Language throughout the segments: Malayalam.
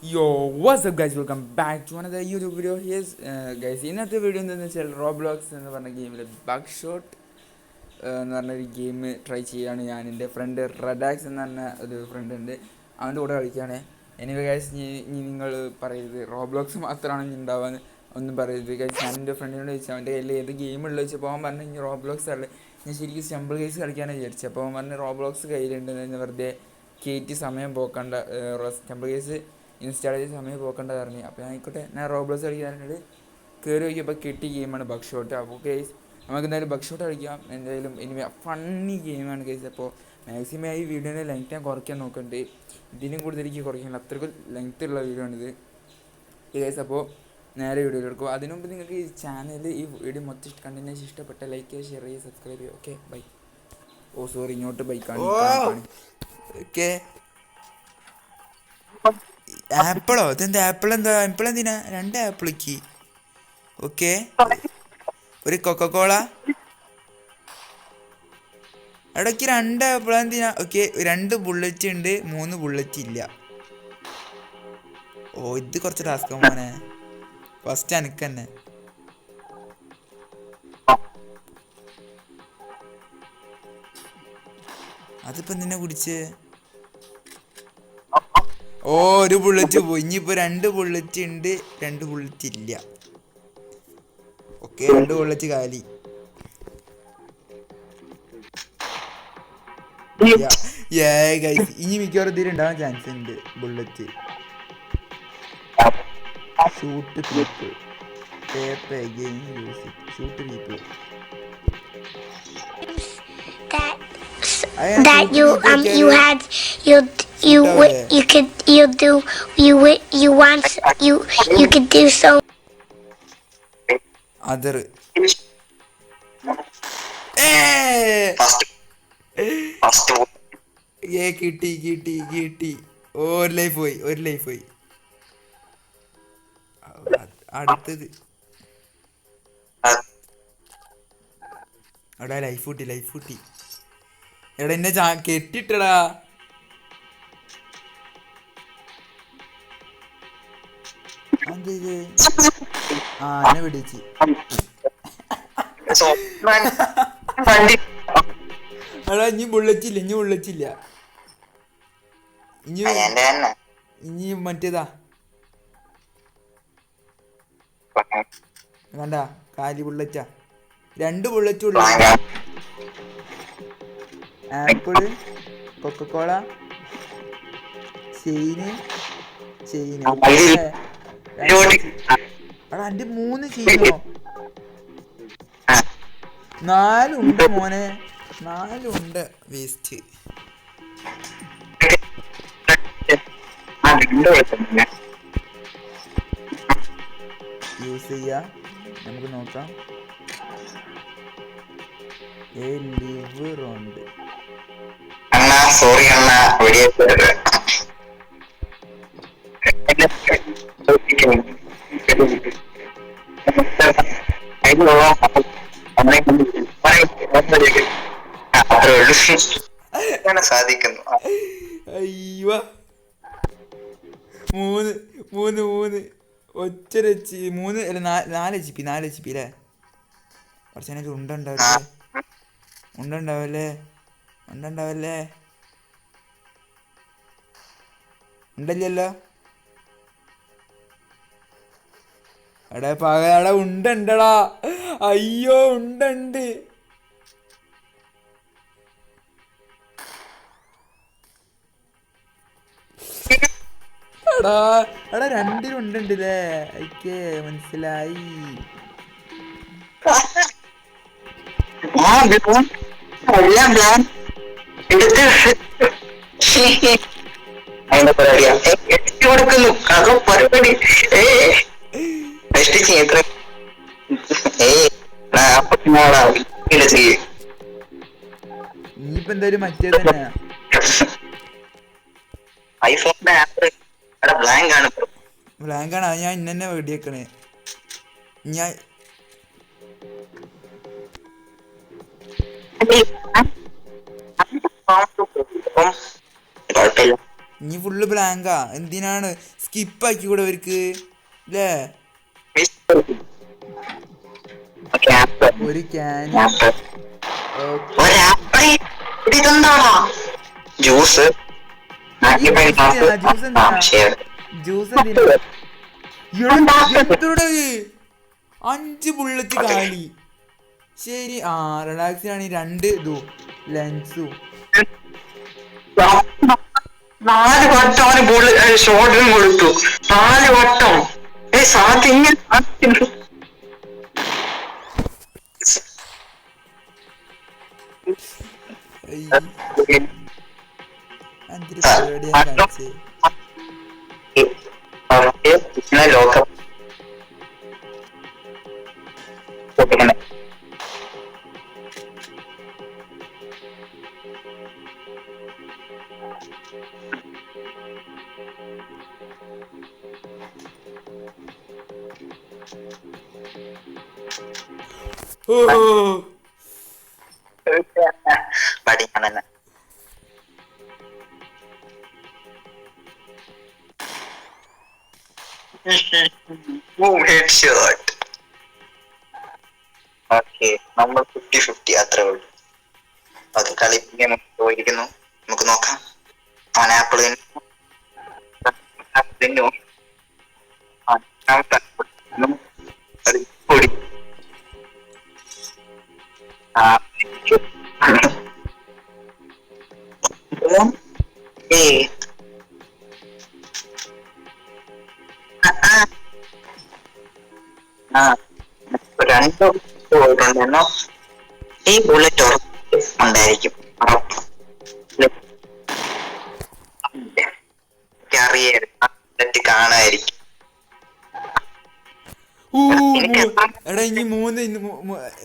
Yo, what's up guys? Welcome back to another YouTube video. Here's guys, ഇന്നത്തെ വീഡിയോ എന്താണെന്ന് വെച്ചാൽ റോബ്ലോക്സ് എന്ന് പറഞ്ഞ ഗെയിമിൽ ബഗ് ഷോട്ട് എന്ന് പറഞ്ഞൊരു ഗെയിം ട്രൈ ചെയ്യുകയാണ്. ഞാൻ എൻ്റെ ഫ്രണ്ട് റഡാക്സ് എന്ന് പറഞ്ഞ ഒരു ഫ്രണ്ട് ഉണ്ട്, അവൻ്റെ കൂടെ കളിക്കുകയാണ്. എനിവേ ഗൈസ്, ഇനി നിങ്ങൾ പറയരുത് റോബ്ലോക്സ് മാത്രമാണ് ഇനി ഉണ്ടാവാന്ന് ഒന്നും പറയരുത് ഗൈസ്. ഞാൻ എൻ്റെ ഫ്രണ്ടിനോട് ചോദിച്ചു അവൻ്റെ കയ്യിൽ ഏത് ഗെയിമുള്ളത് വെച്ചപ്പോൾ അവൻ പറഞ്ഞു ഇനി റോബ്ലോക്സ് അല്ല. ഞാൻ ശരിക്കും സ്റ്റംബിൾ കേസ് കളിക്കാനാണ് വിചാരിച്ചത്. അപ്പോൾ അവൻ പറഞ്ഞ് റോബ്ലോക്സ് കയ്യിലുണ്ടെന്ന് വെറുതെ കയറ്റി സമയം പോക്കണ്ട, സ്റ്റംബിൾ കേസ് ഇൻസ്റ്റാൾ ചെയ്ത് സമയം പോക്കേണ്ട പറഞ്ഞു. അപ്പോൾ ഞാൻ ആയിക്കോട്ടെ, ഞാൻ റോബ്ലോക്സ് കളിക്കാനായിട്ട് കയറി നോക്കിയപ്പോൾ കിട്ടിയ ഗെയിമാണ് ബഗ് ഷോട്ട്. അപ്പോൾ കേസ് നമുക്ക് എന്തായാലും ബഗ് ഷോട്ട് കളിക്കാം. എന്തായാലും ഇനി ഫണ്ണി ഗെയിമാണ് കേസ്. അപ്പോൾ മാക്സിമം ഈ വീഡിയോൻ്റെ ലെങ്ത് ഞാൻ കുറയ്ക്കാൻ നോക്കുന്നുണ്ട്. ഇതിനും കൂടുതൽ എനിക്ക് കുറയ്ക്കണം, അത്രയ്ക്കും ലെങ്ത് ഉള്ള വീഡിയോ ആണിത് കേസ്. അപ്പോൾ നേരെ വീഡിയോ എടുക്കും. അതിനു മുമ്പ് നിങ്ങൾക്ക് ഈ ചാനൽ ഈ വീഡിയോ മൊത്തം കണ്ടിന്യൂസ് ഇഷ്ടപ്പെട്ട ലൈക്ക് ചെയ്യുക, ഷെയർ ചെയ്യുക, സബ്സ്ക്രൈബ് ചെയ്യുക. Okay bye. ഓ സോറി, ഇങ്ങോട്ട് ബൈക്കാണ്. ഓക്കെ, ആപ്പിളോ? ഇതെന്താ ആപ്പിൾ? എന്താ ആപ്പിൾ? എന്തിനാ രണ്ട് ആപ്പിളിക്ക്? ഓക്കെ, ഒരു കൊക്കക്കോള ഇടയ്ക്ക് രണ്ട് ആപ്പിൾ എന്തിനാ? ഓക്കെ, രണ്ട് ബുള്ളറ്റ് ഉണ്ട്, മൂന്ന് ബുള്ളറ്റ് ഇല്ല. ഓ ഇത് കുറച്ച് ടാസ്ക് മോനെ. ഫസ്റ്റ് എനിക്ക് തന്നെ. അതിപ്പോ എന്തിനാ കുടിച്ച്? ഓ ഒരു ബുള്ളറ്റ് പോയി. ഇനിയിപ്പോൾ രണ്ട് ബുള്ളറ്റ് ഉണ്ട്, രണ്ട് ബുള്ളറ്റ് ഇല്ല. ഓക്കെ, രണ്ട് ബുള്ളറ്റ് കാലി. ഇനി മിക്കവാറും ഇതിൽ ഉണ്ടാവാൻ ചാൻസ് ഉണ്ട് bullet. Shoot people, tape again use it, shoot people. That you had you could you want you could do so. Other കിട്ടി. ഒരു ലൈഫ് പോയി. അടുത്തത് എടാ, ലൈഫ് കൂട്ടി. എടാ എന്നെ കെട്ടിട്ടടാ. എന്നെ പിടിച്ച്. എടാ ഇനി ബുള്ളറ്റില്ല. ഇനി മറ്റേതാ കണ്ട, കാലി ബുള്ളറ്റാ. രണ്ട് ബുള്ളറ്റും ഉള്ള ആപ്പിള്, കൊക്കക്കോള, ചെയിന്. എടാ എൻ്റെ മൂന്ന് ചെയിനോ? നാലുണ്ട് മോനെ, നാലുണ്ട്. വേസ്റ്റ്. യൂസ് ചെയ്യാ, നമുക്ക് നോക്കാം. ലിവ് റോണ്ട്. സാധിക്കുന്നു. അയ്യോ, മൂന്ന് ഒറ്റ മൂന്ന് അല്ല 4 HP അല്ലേ? കുറച്ചതിനൊക്കെ ഉണ്ടുണ്ടാവല്ലേ? ഉണ്ടല്ലോ. എടാ പകടാ, ഉണ്ടടാ. അയ്യോ ഉണ്ട്. എടാ രണ്ടിലും ഉണ്ടല്ലേ? എനിക്ക് മനസ്സിലായി. കൊടുക്കുന്നു അത് പരിപാടി. ഇനിയിപ്പോ എന്തായാലും മറ്റേ തന്നെയാ. ഐഫോണിന്റെ ആപ്പ് ബ്ലാങ്ക് ആണ്. അത് ഞാൻ ഇന്നെ വെടിയേക്കണേ. ഞാൻ കുഴപ്പമില്ല. ഇനി ഫുള്ള് ബ്ലാങ്കാ. എന്തിനാണ് സ്കിപ്പാക്കി കൂടെ അവർക്ക് അല്ലേ? ഒരു ക്യാന് ജ്യൂസ് ജ്യൂസ് എന്തിനാ? ജ്യൂസ് എന്തിനാ? എന്തോടെ 5 ബുള്ളറ്റ് കാലി. ശരി. റിലാക്സിനാണ് 2 ഇതും ലെൻസും. 4 വട്ടം അവന് ഷോട്ടിനും കൊടുത്തു. 4 വട്ടം. സാധ്യ ലോകം പഠിക്കണല്ലേ. നമ്മൾ 50-50 അത്രേ ഉള്ളൂ. അത് കളിപ്പിക്കാൻ പോയിരിക്കുന്നു. നമുക്ക് നോക്കാം. അവൻ ആപ്പിൾ രണ്ടോ ഈ ബുള്ളറ്റ് ഉണ്ടായിരിക്കും. അറിയാം കാണായിരിക്കും. എടാ ഇനി 3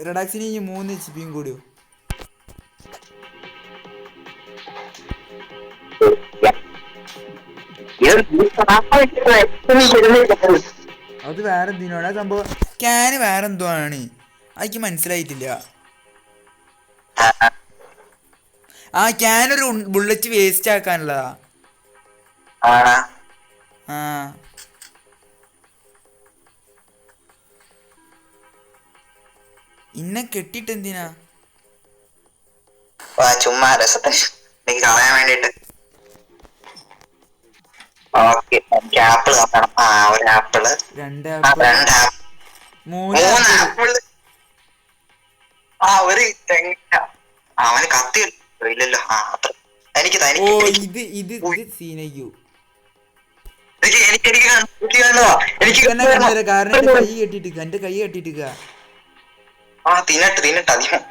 റിഡാക്സിന് ഇനി 3 HP കൂടിയോ? അത് വേറെ എന്തിനാണ് സംഭവം? ക്യാന് വേറെ എന്തോ ആണ്, എനിക്ക് മനസ്സിലായിട്ടില്ല. ക്യാനൊരു ബുള്ളറ്റ് വേസ്റ്റ് ആക്കാനുള്ളതാ. ഇന്നെ കെട്ടിട്ട് എന്തിനാ? ചുമ്മാ രസത്തിന് എനിക്ക് കളയാൻ വേണ്ടിട്ട്. ആപ്പിള് നോക്കണം. ഒരു ആപ്പിള്, 2 3 ആപ്പിള്, ഒരു തെങ്ങ. അവന് കത്തി ഇല്ലല്ലോ. എനിക്ക് സീനയ്ക്കൂ എനിക്ക് കാരണം എന്റെ കൈ കെട്ടിട്ട് തിന്നിട്ട് അധികം.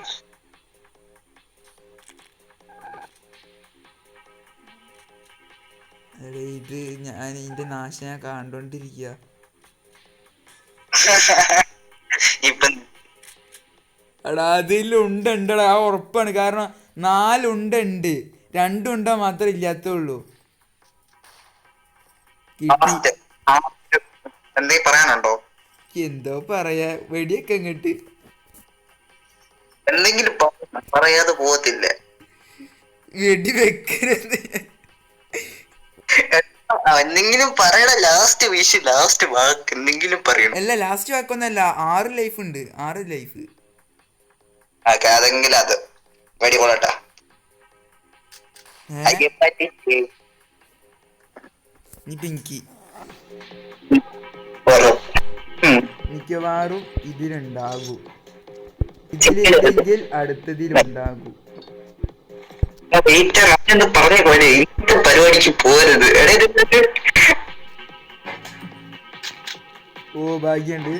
ഇത് ഞാൻ ഇതിന്റെ നാശം ഞാൻ കണ്ടോണ്ടിരിക്കുക. എടാ അതിലുണ്ടടാ, ഉറപ്പാണ്. കാരണം 4 ഉണ്ട്. 2 ഉണ്ട മാത്രമേ ഇല്ലാത്തുള്ളൂ. എന്തോ പറയാ, വെടിയൊക്കെ അങ്ങട്ട് എന്തെങ്കിലും പറയാതെ പോകത്തില്ല. വെടി വെക്കരുത്. എന്തെങ്കിലും പറയണ. ലാസ്റ്റ് വാക്ക് എന്തെങ്കിലും പറയണം. അല്ല ലാസ്റ്റ് വാക്കൊന്നല്ല. 6 ലൈഫ് ഉണ്ട്. 6 ലൈഫ്. അതെങ്കിലും അത് വെടി കൊള്ളട്ടാ. പിങ്കി മിക്കവാറും ഇതിലുണ്ടാകൂ. ഇതിലെങ്കിൽ അടുത്തതിലുണ്ടാകൂ. പറഞ്ഞ പോലെ പരിപാടിക്ക് പോരുത്. ഓ ഭാഗ്യണ്ട്.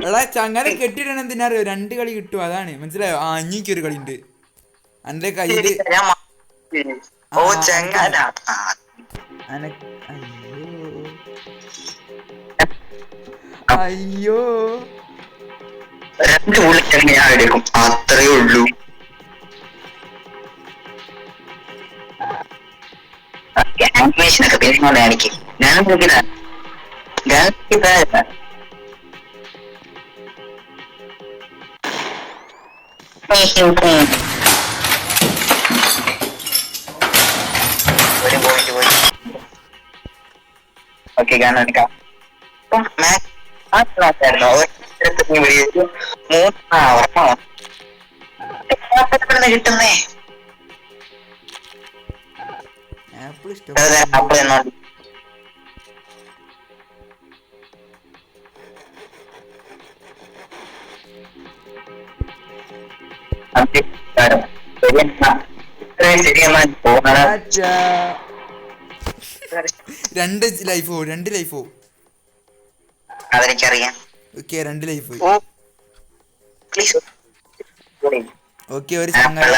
എടാ ചങ്ങനെ കെട്ടിടണം. എന്തിനറിയോ? 2 കളി കിട്ടും. അതാണ് മനസ്സിലായോ? അഞ്ഞിക്കൊരു കളി ഉണ്ട് എന്റെ കയ്യില്. അയ്യോ 2 ബുള്ളറ്റ് ഞാൻ എടുക്കും. അത്രേ ഉള്ളൂ. ആനിമേഷനൊക്കെ പിന്നെ കാണിക്കും. ഞാൻ ഒരു പോയിന്റ് പോയി. ഓക്കെ കാണാം. ആയിരുന്നു കിട്ടുന്നേ. ആപ്പിൾ ഇഷ്ടം ആപ്പിൾ എന്നോ രണ്ട് ലൈഫോ അതെനിക്കറിയാം. Okay 2 life oh please. Okay ഒരു ചങ്ങല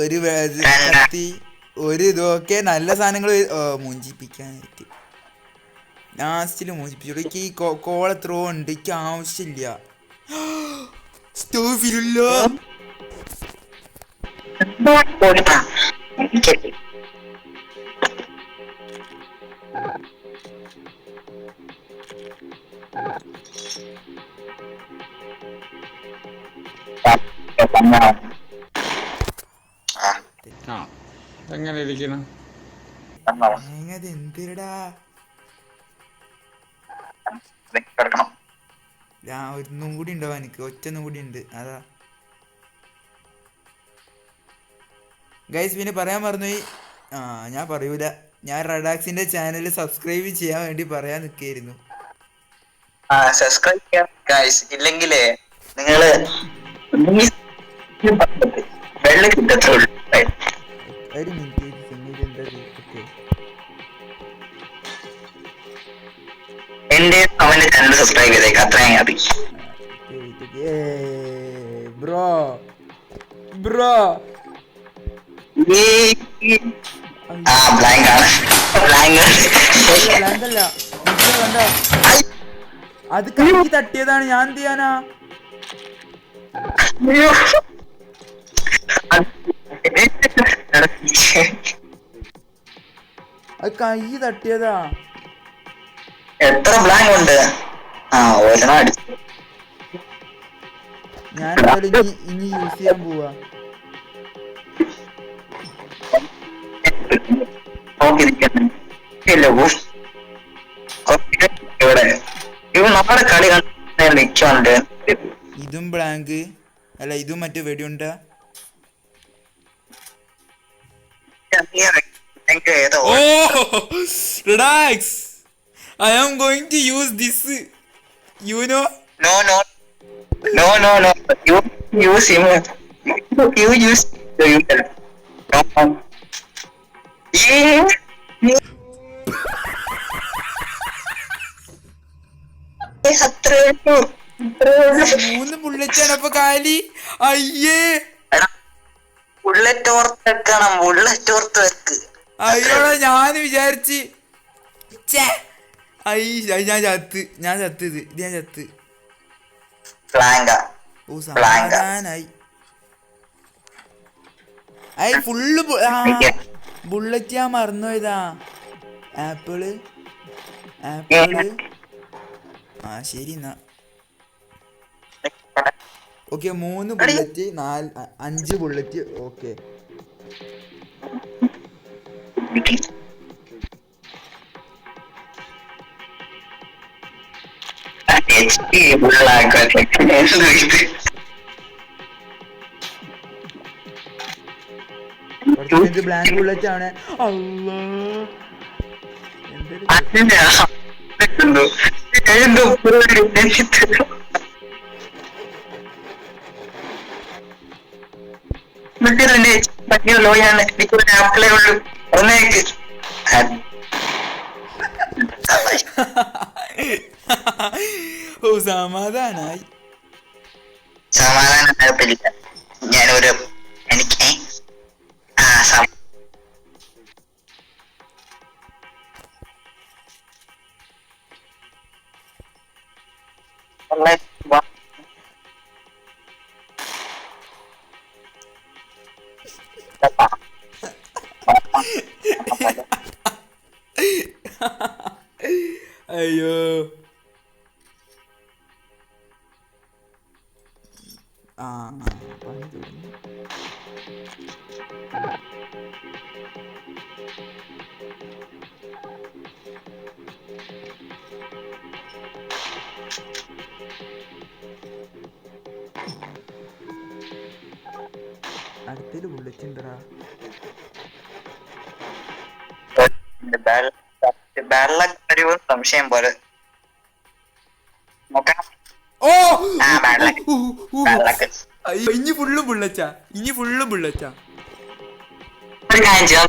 ഒരു കത്തി ഒരു ഇതൊക്കെ നല്ല സാധനങ്ങൾ മൂഞ്ചിപ്പിക്കാനായിട്ട് ലാസ്റ്റിൽ മൂഞ്ചിപ്പിച്ചു. എനിക്ക് ഈ കോൾ എത്രയോ ഉണ്ട്, എനിക്ക് ആവശ്യമില്ല. എങ്ങനെ ഇരിക്കണം? എന്തിരടാ ഒന്നും കൂടി ഉണ്ടോ എനിക്ക്? ഒറ്റൊന്നും കൂടി ഉണ്ട്, അതാ ഗൈസ്. പിന്നെ പറയാൻ മറന്നുപോയി, ഞാൻ പറയൂല, ഞാൻ റഡാക്സിന്റെ ചാനൽ സബ്സ്ക്രൈബ് ചെയ്യാൻ വേണ്ടി പറയാൻ നിൽക്കായിരുന്നു. സബ്സ്ക്രൈബ് ചെയ്യാം ഗൈസ്. ഇല്ലെങ്കിലേ നിങ്ങള് വെള്ളം കിട്ടത്തുള്ളൂ. ഒരു മിനിറ്റ് എന്താ ഓക്കെ. എന്റെ അവന്റെ ചാനൽ സബ്സ്ക്രൈബ് ചെയ്തേക്കാം, അത്രയും മതി. ബ്രോ ബ്ലാങ്ക് ആണ്. ബ്ലാങ്കല്ല, കണ്ടോ? അത് കൈ തട്ടിയതാണ്, ഞാൻ എന്ത് ചെയ്യാനാ? അത് കൈ തട്ടിയതാ. എത്ര ബ്ലാങ്ക് ഉണ്ട്? ഒരെണ്ണം അടിച്ചു. ഞാൻ ഇനി യൂസ് ചെയ്യാൻ പോവാ. നമ്മുടെ കളി നിൽക്കുന്നുണ്ട്. ഇതും ബ്ലാങ്ക് അല്ല, ഇതും മറ്റേ വെടിയുണ്ട. Relax. I am going to use this. You know? No. You use him. You use yourself. No. മൂന്ന് ബുള്ളറ്റാണ് അപ്പൊ കാലി. അയ്യേ, ബുള്ളറ്റ് ഓർത്ത് വെക്കണം, ബുള്ളറ്റ് ഓർത്ത് വെക്ക്. അയ്യോടാ, ഞാൻ വിചാരിച്ച് ഞാൻ ചത്ത്. ഓ സമാധാനായി. ഫുള്ള് ബുള്ളറ്റ് ഞാൻ മറന്നുപോയതാ. ആപ്പിള് ശരി എന്നാ. Okay, 3 bullet 5 bullet. Okay, blank bullet ആണ്. ഓ സമാധാനായി. സമാധാനം ഞാനൊരു എനിക്ക് അയ്യോ, ആ പണി തുടങ്ങി. അടുത്തൊരു ബുള്ളറ്റ് ഉണ്ടടാ. ഒരു സംശയം പോലെ ഓ bad luck. അയ്യോ, ഇനി ഫുള്ള് ബുള്ളറ്റാ, ഇനി ഫുള്ള് ബുള്ളറ്റാ. ഒരു കാര്യം ചെയ്യാം,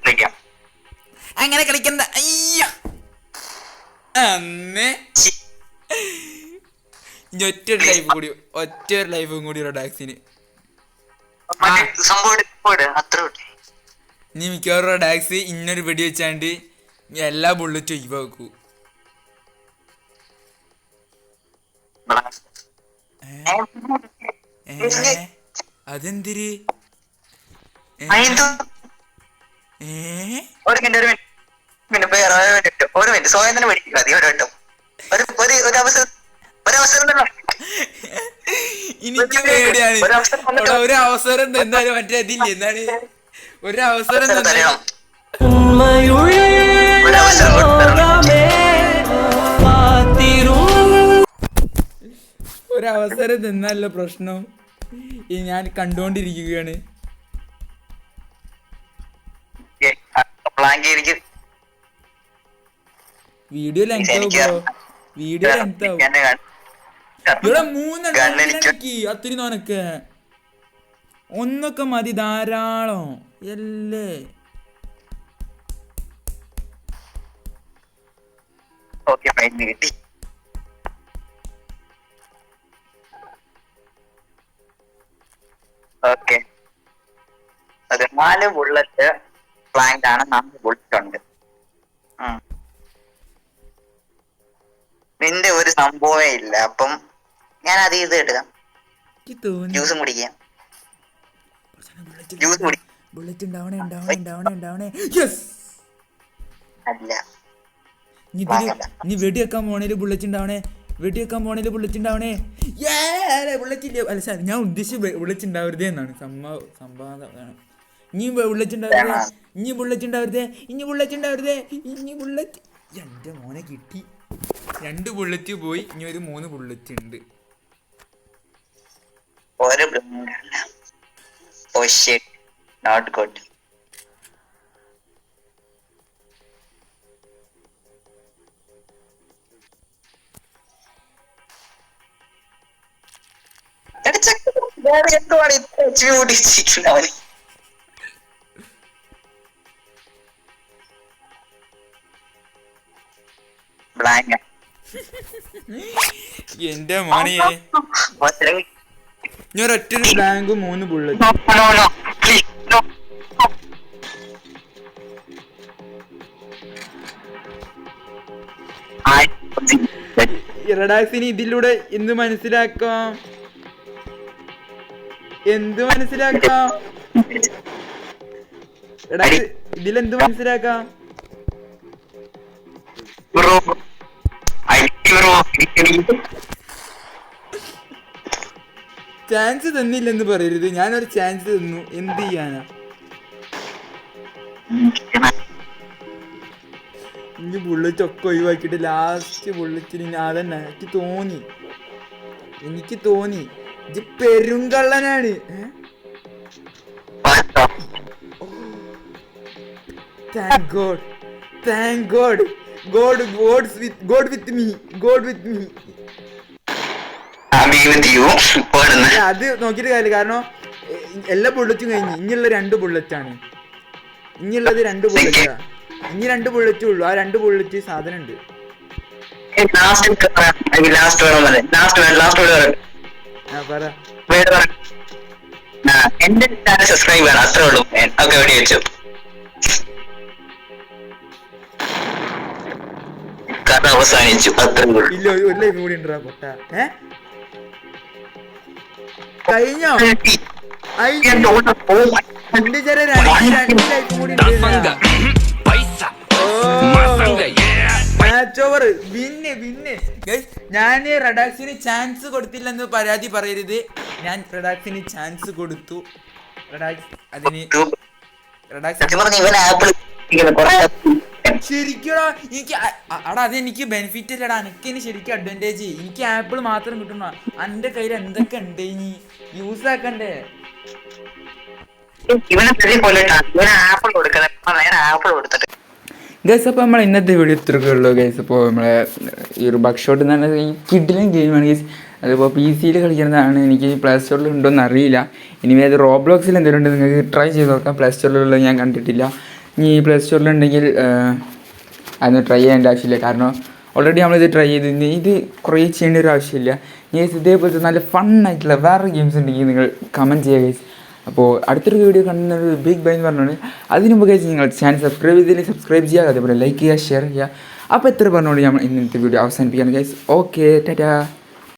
കളിക്കാം. അങ്ങനെ കളിക്കണ്ട. അയ്യോ അമ്മേ, ഇനി ഒറ്റൊരു ലൈഫും കൂടി ഡാക്സിന്. നീ മിക്കവാറും ഡാക്സ് ഇന്നൊരു വെടി വെച്ചാണ്ട് എല്ലാ ബുള്ളറ്റും ഒഴിവാക്കൂ. അതെന്തിര്? ഒരു മിനിറ്റ് സ്വയം തന്നെ മേടിക്കുക. അതി ഒരു വട്ടം ഒരവസരം എനിക്ക് പേടിയാണ്. ഒരു അവസരം എന്തായാലും മറ്റേ അതില്ലേ, എന്താണ് ഒരു അവസരം തരണം. ഒരവസരം തന്നല്ല പ്രശ്നം. ഈ ഞാൻ കണ്ടോണ്ടിരിക്കുകയാണ്. വീഡിയോ ലെങ്ത് ആവും, വീഡിയോ ലെങ്ത് ആവും. ഇവിടെ 3 അത്തിരി നോനക്ക് ഒന്നൊക്കെ മതി, ധാരാളം അല്ലേ? കിട്ടി. ഓക്കെ, അത് 4 ബുള്ളറ്റ് പ്ലാങ്ക് ആണ്, 4 ബുള്ളറ്റ് ഉണ്ട്. നിന്റെ ഒരു സംഭവമേ ഇല്ല. അപ്പം ഞാൻ അത് ഇത് എടുക്കാം, ജ്യൂസും കുടിക്കാം. ബുള്ളറ്റ് ഉണ്ടാവണേ അല്ല, നീ വെടിവെക്കാൻ പോണേല് ബുള്ളറ്റ് ഉണ്ടാവണേ, ബുള്ളറ്റ് ഇല്ല. അല്ല സാർ, ഞാൻ ഉദ്ദേശിച്ച ബുള്ളറ്റ് ഉണ്ടാവരുതേ എന്നാണ് സംഭവം. ഇനി ബുള്ളറ്റ് ഉണ്ടാവരുതേ. എന്റെ മോനെ കിട്ടി. 2 ബുള്ളറ്റ് പോയി, ഇനി ഒരു 3 ബുള്ളറ്റ് ഉണ്ട്. Not good. എന്റെ മോനെ, ഞാൻ ഒറ്റൊരു ബ്ലാങ്കും 3 ബുള്ളറ്റ്. ഇറഡാക്സിന് ഇതിലൂടെ എന്ത് മനസ്സിലാക്കാം? ഇതിലെന്ത് മനസ്സിലാക്കാം? ചാൻസ് തന്നില്ലെന്ന് പറയരുത്. ഞാനൊരു ചാൻസ് തന്നു, എന്ത് ചെയ്യാനാ? ഇനി ബുള്ളറ്റ് ഒക്കെ ഒഴിവാക്കിയിട്ട് ലാസ്റ്റ് ബുള്ളറ്റിന് അതന്നെ എനിക്ക് തോന്നി ഇത് പെരുങ്കള്ളനാണ്. Thank God. God with me. അത് നോക്കിയിട്ട് കാര്യമില്ല, കാരണം എല്ലാ ബുള്ളറ്റും കഴിഞ്ഞ് ഇനിയുള്ള 2 ബുള്ളറ്റാണ്. ഇനിയുള്ളത് 2 ബുള്ളറ്റാ. ഇനി 2 ബുള്ളറ്റേ ഉള്ളൂ. ആ 2 ബുള്ളറ്റ് സാധനം ഉണ്ട്. പറ. എന്റെ ചാനൽ സബ്സ്ക്രൈബ് ചെയ്യണം, അത്രേ ഉള്ളൂ. ഒക്കെ എവിടെ വെച്ചു കഥ അവസാനിച്ചു, അത്രേ ഉള്ളൂ. ഇല്ല, ഒരു ലൈഫ് കൂടി ഉണ്ടാ പൊട്ട. കഴിഞ്ഞോ? എന്റെ ചെറിയ 2 ലൈഫ് കൂടി ഉണ്ട്. Match over win guys. ഞാൻ റഡാക്സിന് ചാൻസ് കൊടുത്തില്ലെന്ന് പരാതി പറയരുത്. ഞാൻ റഡാക്സിന് ചാൻസ് കൊടുത്തു. റഡാക്സ് അതിന് ശരിക്കടാ എനിക്ക് അടാ അതെനിക്ക് ബെനിഫിറ്റ് അല്ലടാ, എനിക്കിനി ശരിക്കും അഡ്വാൻറ്റേജ്. എനിക്ക് ആപ്പിൾ മാത്രം കിട്ടണ. എൻ്റെ കയ്യിൽ എന്തൊക്കെ ഉണ്ട് ഇനി യൂസ് ആക്കണ്ടേ? ഗൈസ് അപ്പോൾ നമ്മൾ ഇന്നത്തെ വീഡിയോ ഇത്രയൊക്കെ ഉള്ളൂ ഗൈസ്. അപ്പോൾ നമ്മളെ ഈ ഒരു ബഗ്ഷോട്ട് എന്ന് പറഞ്ഞാൽ ഈ കിഡിലും ഗെയിമാണ് ഗൈസ്. അതിപ്പോൾ PC-യിൽ കളിക്കുന്നതാണ്. എനിക്ക് പ്ലേ സ്റ്റോറിൽ ഉണ്ടോയെന്ന് അറിയില്ല. ഇനി അത് റോബ്ലോക്സിൽ എന്തെങ്കിലും ഉണ്ട് നിങ്ങൾക്ക് ട്രൈ ചെയ്ത് നോക്കാം. പ്ലേ സ്റ്റോറിലുള്ള ഞാൻ കണ്ടിട്ടില്ല. ഇനി പ്ലേ സ്റ്റോറിലുണ്ടെങ്കിൽ അതൊന്ന് ട്രൈ ചെയ്യേണ്ട ആവശ്യമില്ല. കാരണം ഓൾറെഡി നമ്മളിത് ട്രൈ ചെയ്ത് ഇത് കുറേ ചെയ്യേണ്ട ഒരു ആവശ്യമില്ല. ഗൈസ് ഇതേപോലത്തെ നല്ല ഫണ്ണായിട്ടുള്ള വേറെ ഗെയിംസ് ഉണ്ടെങ്കിൽ നിങ്ങൾ കമൻറ്റ് ചെയ്യുക ഗൈസ്. അപ്പോൾ അടുത്തൊരു വീഡിയോ കണ്ടൊരു ബിഗ് ബൈ എന്ന് പറഞ്ഞോണ്ട് അതിന് മുമ്പ് ഗൈസ് നിങ്ങൾ ചാനൽ സബ്സ്ക്രൈബ് ചെയ്തില്ലെങ്കിൽ സബ്സ്ക്രൈബ് ചെയ്യുക, അതേപോലെ ലൈക്ക് ചെയ്യുക, ഷെയർ ചെയ്യുക. അപ്പോൾ എത്ര പറഞ്ഞുകൊണ്ട് ഞാൻ ഇന്നത്തെ വീഡിയോ അവസാനിപ്പിക്കുകയാണ് ഗൈസ്. ഓക്കെ ടാറ്റാ.